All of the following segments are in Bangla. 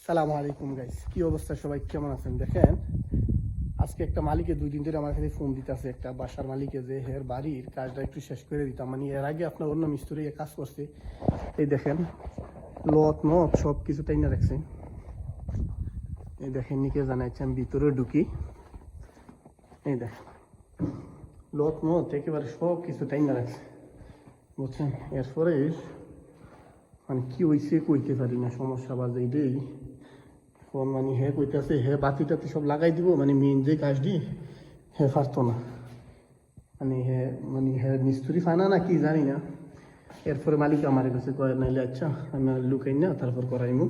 সালামু আলাইকুম গাইস, কি অবস্থা? সবাই কেমন আছেন? দেখেন, আজকে একটা মালিকে 2 দিন ধরে আমার কাছে ফোন দিতেছে, একটা বাসার মালিকে, যে হের বাড়ির কাজটা একটু শেষ করে দিতাম। মানে এর আগে আপনার অন্য মিস্ত্রি কাজ করছে। এই দেখেন, লত মত সব কিছু টাইনা রাখছে। এই দেখেন, নিকে জানাইছে আমি ভিতরে ঢুকি। এই দেখেন, লত মত একেবারে সব কিছু টাইনা রাখছে, বুঝছেন? এরপরে মানে কি হয়েছে কইতে পারি না, সমস্যা বাজে এটাই। এখন মানে হে কইতেছে হে বাতি টাতি সব লাগাই দিব, মানে মেন যে কাজটি হে পারতো না। মানে হে মিস্ত্রি ফানা না কি জানি না। এরপরে মালিক আমার কাছে কয়, নাইলে আচ্ছা আমি লুকাই না, তারপর করাইমু।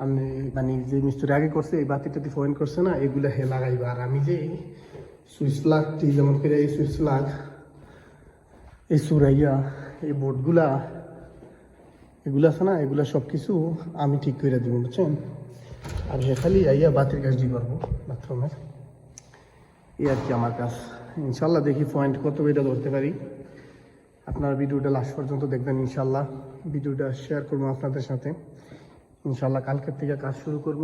আমি মানে যে মিস্ত্রি আগে করছে এই বাতি টাতি পয়েন্ট করছে না, এগুলা হে লাগাইবা। আর আমি যে সুইচ প্লাগটি, যেমন করে এই সুইচ প্লাগ, এই সুরাইয়া, এই বোর্ডগুলা, এগুলো আছে না, এগুলা সব কিছু আমি ঠিক করে দিব, বুঝছেন? আর হে খালি আইয়া বাতির কাজ দিয়ে পারবো বাথরুমের। এই আর কি আমার কাজ। ইনশাল্লাহ দেখি পয়েন্ট কত এটা ধরতে পারি। আপনার ভিডিওটা লাস্ট পর্যন্ত দেখবেন ইনশাল্লাহ। ভিডিওটা শেয়ার করবো আপনাদের সাথে। ইনশাল্লাহ কালকের থেকে কাজ শুরু করব,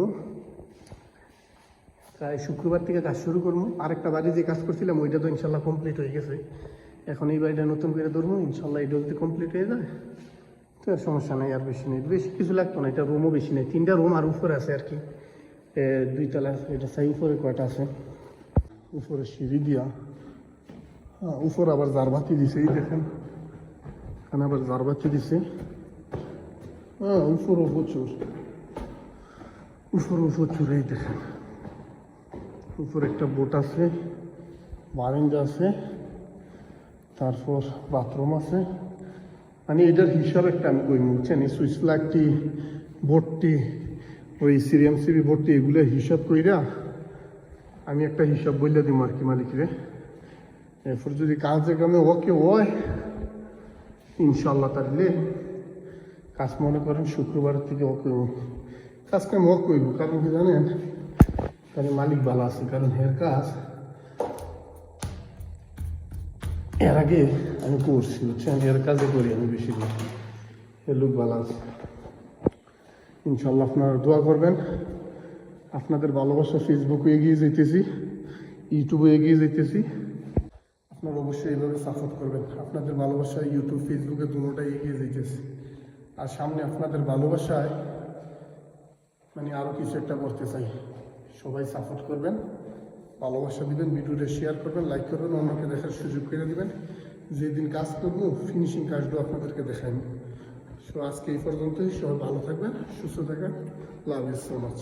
প্রায় শুক্রবার থেকে কাজ শুরু করবো। আরেকটা বাড়ি যে কাজ করছিলাম ওইটা তো ইনশাল্লাহ কমপ্লিট হয়ে গেছে। এখন এই বাড়িটা নতুন করে ধরবো, ইনশাল্লাহ এটা যদি কমপ্লিট হয়ে যায় তো আর সমস্যা নাই। আর বেশি নেই, বেশি কিছু লাগতো না। এটা রুমও বেশি নেই, 3টা রুম আর উপরে আছে আর কি, 2 তলা। এটা সাই উপরে কয়টা আছে, উপরে সিঁড়ি দিয়া। হ্যাঁ, উপর আবার জারবাতি দিছে, এই দেখেন এখানে আবার জারবাতি দিছে। হ্যাঁ, উপরও প্রচুর, উপরও প্রচুর। এই দেখেন, উপরে একটা বোট আছে, বারান্দা আছে, তারপর বাথরুম আছে। মানে এটার হিসাব একটা আমি কই, বুঝছেন? এই সুইচ প্লাগটি, বোর্ডটি, ওই সিরিএমসিবি বোর্ডটি, এগুলো হিসাব কইরা আমি একটা হিসাব বললে দিব আর কি মালিকরে। এরপর যদি কাজের কামে ওকে হয় ইনশাল্লাহ, তাহলে কাজ মনে করেন শুক্রবার থেকে ওকে কাজ কাম ওক করবো। কারণ কি জানেন, কারণ মালিক ভালো আছে। কারণ হের কাজ এর আগে আমি করছি, বুঝছেন? এর কাজে করি আমি বেশিরভাগ। এর লোক ভালো আছে। ইনশাল্লাহ আপনারা দোয়া করবেন। আপনাদের ভালোবাসা ফেসবুকে এগিয়ে যেতেছি, ইউটিউবে এগিয়ে যেতেছি। আপনারা অবশ্যই এইভাবে সাপোর্ট করবেন। আপনাদের ভালোবাসায় ইউটিউব, ফেসবুকে দুটোটাই এগিয়ে যেতেছি। আর সামনে আপনাদের ভালোবাসায় মানে আরও কিছু একটা করতে চাই। সবাই সাপোর্ট করবেন, ভালোবাসা দিবেন, ভিডিওটা শেয়ার করবেন, লাইক করবেন, অন্যকে দেখার সুযোগ করে দিবেন। যেদিন কাজ করবো ফিনিশিং কাজগুলো আপনাদেরকে দেখাইব। সো আজকে এই পর্যন্তই। সবাই ভালো থাকবেন, সুস্থ থাকবেন। Love you so much.